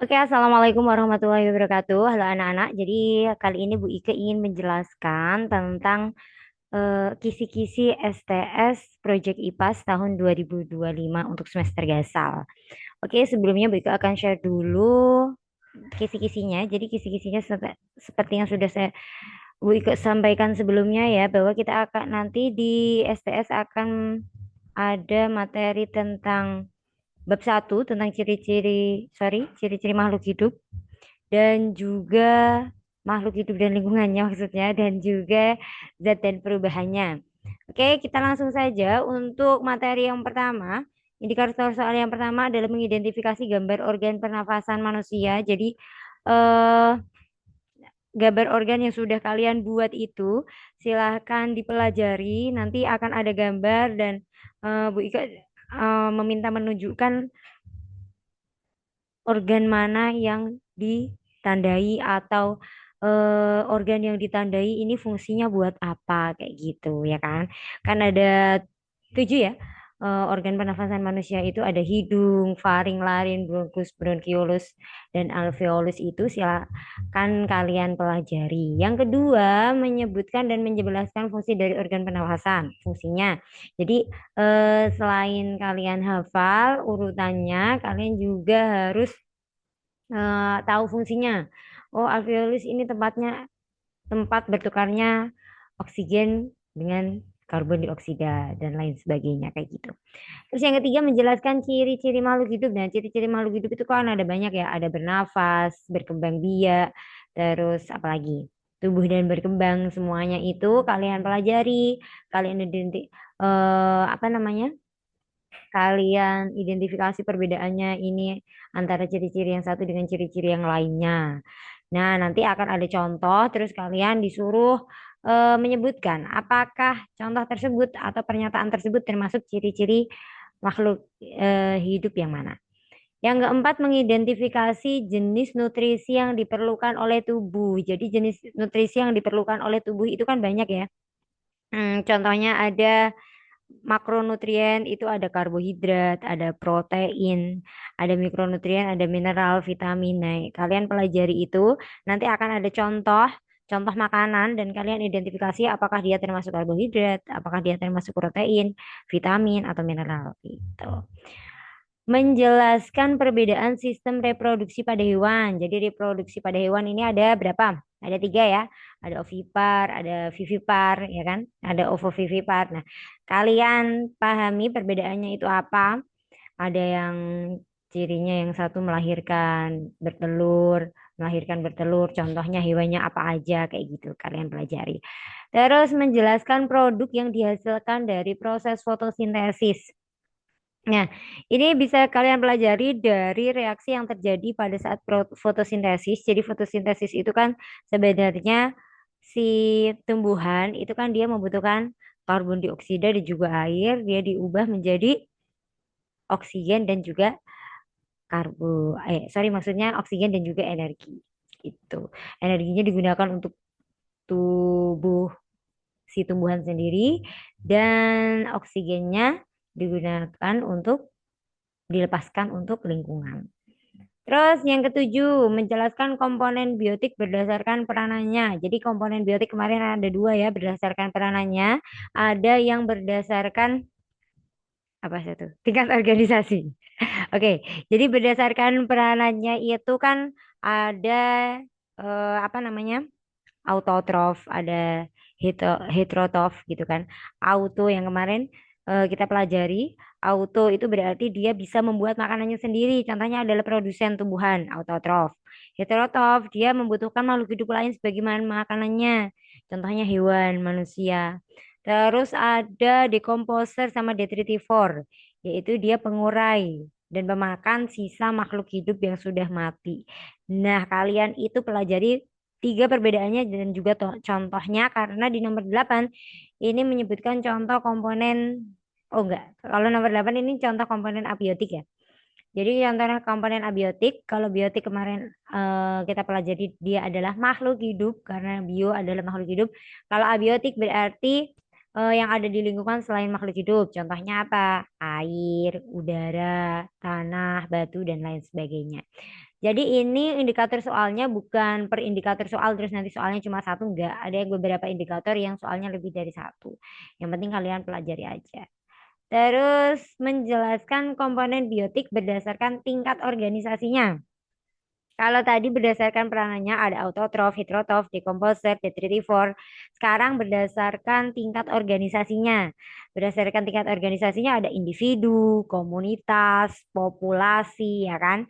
Oke, Assalamualaikum warahmatullahi wabarakatuh. Halo anak-anak. Jadi kali ini Bu Ike ingin menjelaskan tentang kisi-kisi STS Project IPAS tahun 2025 untuk semester gasal. Oke, sebelumnya Bu Ike akan share dulu kisi-kisinya. Jadi kisi-kisinya seperti yang sudah Bu Ike sampaikan sebelumnya ya, bahwa kita akan nanti di STS akan ada materi tentang bab satu tentang ciri-ciri makhluk hidup dan juga makhluk hidup dan lingkungannya maksudnya dan juga zat dan perubahannya. Oke, kita langsung saja untuk materi yang pertama. Indikator soal yang pertama adalah mengidentifikasi gambar organ pernafasan manusia. Jadi eh, gambar organ yang sudah kalian buat itu silahkan dipelajari. Nanti akan ada gambar dan Bu Ika meminta menunjukkan organ mana yang ditandai atau organ yang ditandai ini fungsinya buat apa kayak gitu ya kan. Kan ada 7 ya. Organ pernafasan manusia itu ada hidung, faring, laring, bronkus, bronkiolus, dan alveolus itu silakan kalian pelajari. Yang kedua, menyebutkan dan menjelaskan fungsi dari organ pernafasan. Fungsinya. Jadi selain kalian hafal urutannya, kalian juga harus tahu fungsinya. Oh, alveolus ini tempat bertukarnya oksigen dengan karbon dioksida dan lain sebagainya kayak gitu. Terus yang ketiga menjelaskan ciri-ciri makhluk hidup. Nah, ciri-ciri makhluk hidup itu kan ada banyak ya, ada bernafas, berkembang biak, terus apalagi tubuh dan berkembang semuanya itu kalian pelajari, kalian apa namanya? Kalian identifikasi perbedaannya ini antara ciri-ciri yang satu dengan ciri-ciri yang lainnya. Nah, nanti akan ada contoh, terus kalian disuruh menyebutkan apakah contoh tersebut atau pernyataan tersebut termasuk ciri-ciri makhluk hidup yang mana. Yang keempat, mengidentifikasi jenis nutrisi yang diperlukan oleh tubuh. Jadi jenis nutrisi yang diperlukan oleh tubuh itu kan banyak ya. Contohnya ada makronutrien itu ada karbohidrat, ada protein, ada mikronutrien, ada mineral, vitamin. Nah, kalian pelajari itu, nanti akan ada contoh makanan dan kalian identifikasi apakah dia termasuk karbohidrat, apakah dia termasuk protein, vitamin atau mineral gitu. Menjelaskan perbedaan sistem reproduksi pada hewan. Jadi reproduksi pada hewan ini ada berapa? Ada tiga ya. Ada ovipar, ada vivipar, ya kan? Ada ovovivipar. Nah, kalian pahami perbedaannya itu apa? Ada yang cirinya yang satu melahirkan bertelur. Contohnya hewannya apa aja kayak gitu. Kalian pelajari. Terus menjelaskan produk yang dihasilkan dari proses fotosintesis. Nah, ini bisa kalian pelajari dari reaksi yang terjadi pada saat fotosintesis. Jadi fotosintesis itu kan sebenarnya si tumbuhan itu kan dia membutuhkan karbon dioksida dan juga air, dia diubah menjadi oksigen dan juga maksudnya oksigen dan juga energi. Gitu. Energinya digunakan untuk tubuh si tumbuhan sendiri dan oksigennya digunakan untuk dilepaskan untuk lingkungan. Terus yang ketujuh, menjelaskan komponen biotik berdasarkan peranannya. Jadi komponen biotik kemarin ada dua ya berdasarkan peranannya. Ada yang berdasarkan apa itu? Tingkat organisasi. Oke, jadi berdasarkan peranannya itu kan ada apa namanya? Autotrof, ada heterotrof gitu kan. Auto yang kemarin kita pelajari, auto itu berarti dia bisa membuat makanannya sendiri. Contohnya adalah produsen tumbuhan, autotrof. Heterotrof, dia membutuhkan makhluk hidup lain sebagai makanannya. Contohnya hewan, manusia. Terus ada decomposer sama detritivore, yaitu dia pengurai dan pemakan sisa makhluk hidup yang sudah mati. Nah, kalian itu pelajari tiga perbedaannya dan juga contohnya karena di nomor 8 ini menyebutkan contoh komponen oh enggak kalau nomor 8 ini contoh komponen abiotik ya. Jadi contohnya komponen abiotik kalau biotik kemarin kita pelajari dia adalah makhluk hidup karena bio adalah makhluk hidup. Kalau abiotik berarti yang ada di lingkungan selain makhluk hidup. Contohnya apa? Air, udara, tanah, batu, dan lain sebagainya. Jadi ini indikator soalnya bukan per indikator soal terus nanti soalnya cuma satu, enggak. Ada yang beberapa indikator yang soalnya lebih dari satu. Yang penting kalian pelajari aja. Terus menjelaskan komponen biotik berdasarkan tingkat organisasinya. Kalau tadi berdasarkan peranannya ada autotrof, heterotrof, decomposer, detritivore. Sekarang berdasarkan tingkat organisasinya. Berdasarkan tingkat organisasinya ada individu, komunitas, populasi, ya kan?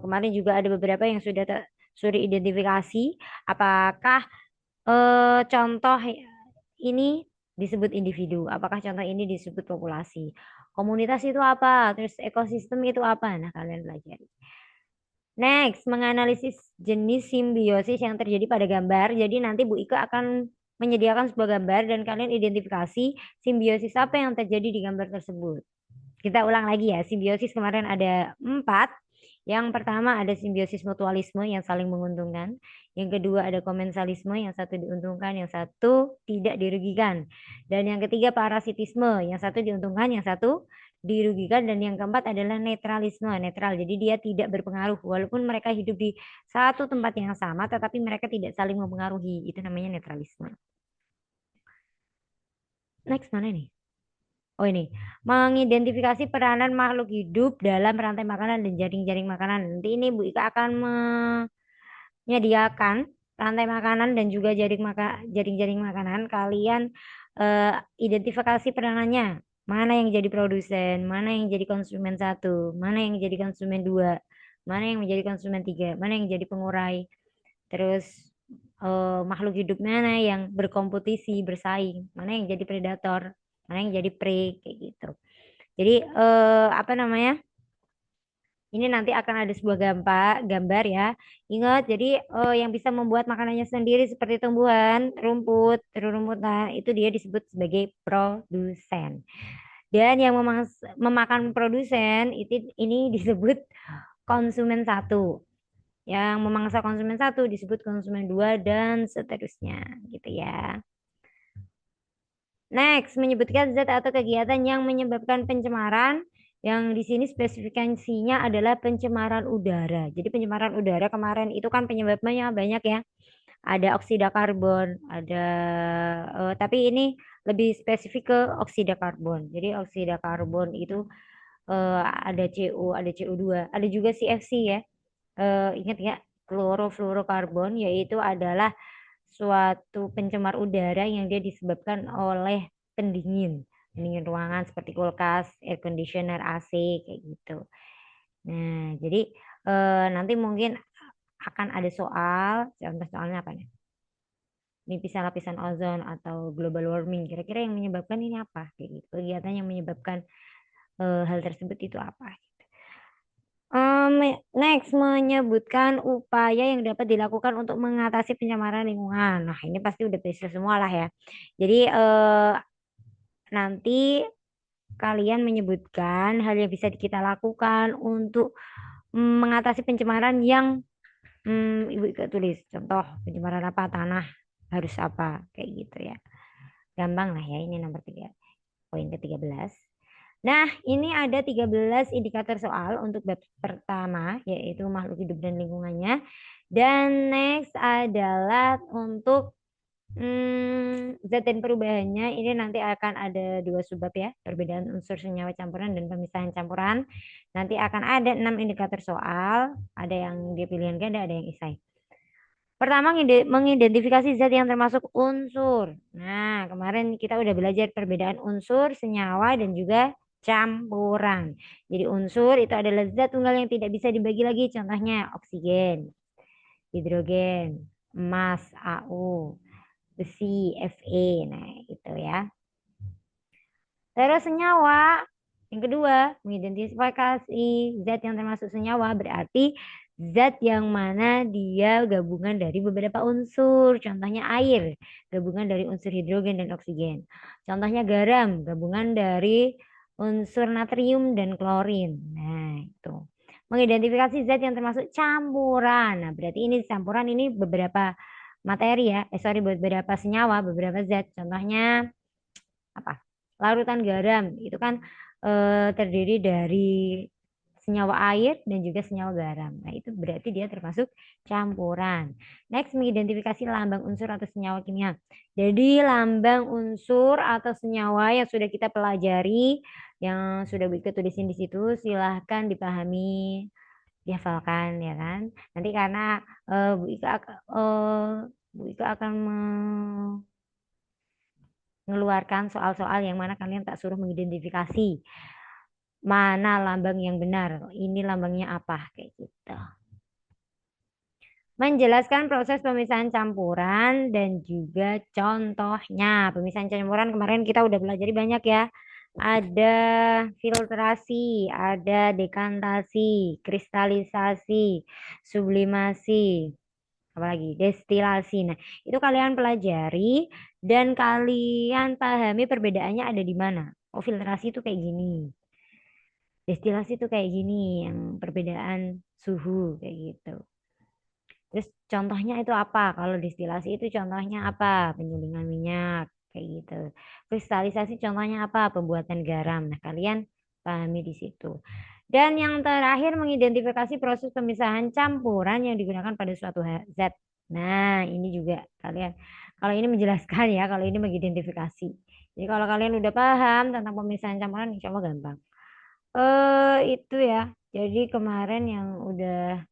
Kemarin juga ada beberapa yang sudah identifikasi. Apakah contoh ini disebut individu? Apakah contoh ini disebut populasi? Komunitas itu apa? Terus ekosistem itu apa? Nah, kalian pelajari. Next, menganalisis jenis simbiosis yang terjadi pada gambar. Jadi nanti Bu Ika akan menyediakan sebuah gambar dan kalian identifikasi simbiosis apa yang terjadi di gambar tersebut. Kita ulang lagi ya, simbiosis kemarin ada 4. Yang pertama ada simbiosis mutualisme yang saling menguntungkan. Yang kedua ada komensalisme yang satu diuntungkan, yang satu tidak dirugikan. Dan yang ketiga parasitisme, yang satu diuntungkan, yang satu dirugikan. Dan yang keempat adalah netralisme, netral. Jadi dia tidak berpengaruh walaupun mereka hidup di satu tempat yang sama tetapi mereka tidak saling mempengaruhi. Itu namanya netralisme. Next mana nih? Oh ini, mengidentifikasi peranan makhluk hidup dalam rantai makanan dan jaring-jaring makanan. Nanti ini Bu Ika akan menyediakan rantai makanan dan juga jaring-jaring makanan. Kalian eh, identifikasi peranannya. Mana yang jadi produsen, mana yang jadi konsumen satu, mana yang jadi konsumen dua, mana yang menjadi konsumen tiga, mana yang jadi pengurai. Terus makhluk hidup mana yang berkompetisi, bersaing, mana yang jadi predator, mana yang jadi prey, kayak gitu. Jadi apa namanya? Ini nanti akan ada sebuah gambar ya. Ingat, jadi yang bisa membuat makanannya sendiri seperti tumbuhan, rumput, rumputan itu dia disebut sebagai produsen. Dan yang memakan produsen itu ini disebut konsumen satu. Yang memangsa konsumen satu disebut konsumen dua dan seterusnya gitu ya. Next, menyebutkan zat atau kegiatan yang menyebabkan pencemaran. Yang di sini spesifikasinya adalah pencemaran udara. Jadi pencemaran udara kemarin itu kan penyebabnya banyak ya. Ada oksida karbon, tapi ini lebih spesifik ke oksida karbon. Jadi oksida karbon itu ada CO, ada CO2, ada juga CFC ya. Ingat ya, klorofluorokarbon yaitu adalah suatu pencemar udara yang dia disebabkan oleh pendingin, pendingin ruangan seperti kulkas, air conditioner, AC kayak gitu. Nah, jadi nanti mungkin akan ada contoh soalnya apa nih? Lapisan ozon atau global warming. Kira-kira yang menyebabkan ini apa? Kayak gitu. Kegiatan yang menyebabkan hal tersebut itu apa? Next, menyebutkan upaya yang dapat dilakukan untuk mengatasi pencemaran lingkungan. Nah, ini pasti udah bisa semua lah ya. Jadi, nanti kalian menyebutkan hal yang bisa kita lakukan untuk mengatasi pencemaran yang Ibu Ika tulis. Contoh, pencemaran apa? Tanah harus apa? Kayak gitu ya. Gampang lah ya, ini nomor 3. Poin ke-13. Nah, ini ada 13 indikator soal untuk bab pertama, yaitu makhluk hidup dan lingkungannya. Dan next adalah untuk zat dan perubahannya. Ini nanti akan ada 2 subbab ya, perbedaan unsur senyawa campuran dan pemisahan campuran. Nanti akan ada 6 indikator soal, ada yang dia pilihan ganda, ada yang isai. Pertama, mengidentifikasi zat yang termasuk unsur. Nah, kemarin kita udah belajar perbedaan unsur, senyawa, dan juga campuran. Jadi unsur itu adalah zat tunggal yang tidak bisa dibagi lagi. Contohnya oksigen, hidrogen, emas, AU, besi, Fe. Nah, itu ya. Terus senyawa. Yang kedua, mengidentifikasi zat yang termasuk senyawa berarti zat yang mana dia gabungan dari beberapa unsur. Contohnya air, gabungan dari unsur hidrogen dan oksigen. Contohnya garam, gabungan dari unsur natrium dan klorin. Nah, itu. Mengidentifikasi zat yang termasuk campuran. Nah, berarti ini campuran ini beberapa materi ya. Beberapa senyawa, beberapa zat. Contohnya apa? Larutan garam itu kan terdiri dari senyawa air dan juga senyawa garam. Nah, itu berarti dia termasuk campuran. Next, mengidentifikasi lambang unsur atau senyawa kimia. Jadi, lambang unsur atau senyawa yang sudah kita pelajari, yang sudah kita tulisin di situ, silahkan dipahami, dihafalkan ya kan. Nanti karena Bu Ika akan mengeluarkan soal-soal yang mana kalian tak suruh mengidentifikasi mana lambang yang benar. Ini lambangnya apa kayak gitu. Menjelaskan proses pemisahan campuran dan juga contohnya. Pemisahan campuran kemarin kita udah belajar banyak ya. Ada filtrasi, ada dekantasi, kristalisasi, sublimasi, apalagi destilasi. Nah, itu kalian pelajari dan kalian pahami perbedaannya ada di mana. Oh, filtrasi itu kayak gini. Destilasi itu kayak gini, yang perbedaan suhu kayak gitu. Terus contohnya itu apa? Kalau destilasi itu contohnya apa? Penyulingan minyak kayak gitu. Kristalisasi contohnya apa? Pembuatan garam. Nah, kalian pahami di situ. Dan yang terakhir mengidentifikasi proses pemisahan campuran yang digunakan pada suatu zat. Nah, ini juga kalian kalau ini menjelaskan ya, kalau ini mengidentifikasi. Jadi kalau kalian udah paham tentang pemisahan campuran, insya Allah gampang. Itu ya. Jadi kemarin yang udah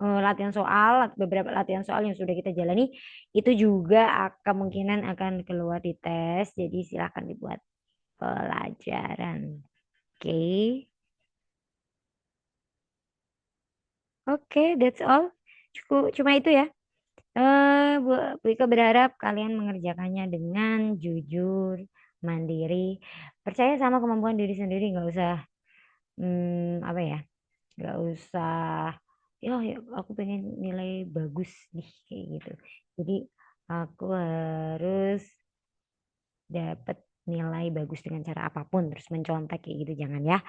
latihan soal, beberapa latihan soal yang sudah kita jalani itu juga kemungkinan akan keluar di tes. Jadi silakan dibuat pelajaran. Oke, Oke, that's all. Cukup, cuma itu ya. Bu Ika berharap kalian mengerjakannya dengan jujur, mandiri, percaya sama kemampuan diri sendiri, nggak usah apa ya, nggak usah ya, ya aku pengen nilai bagus nih kayak gitu. Jadi aku harus dapat nilai bagus dengan cara apapun terus mencontek kayak gitu jangan ya.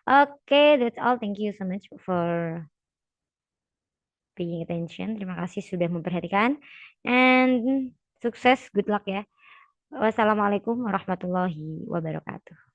Oke, that's all. Thank you so much for paying attention. Terima kasih sudah memperhatikan and sukses, good luck ya. Wassalamualaikum warahmatullahi wabarakatuh.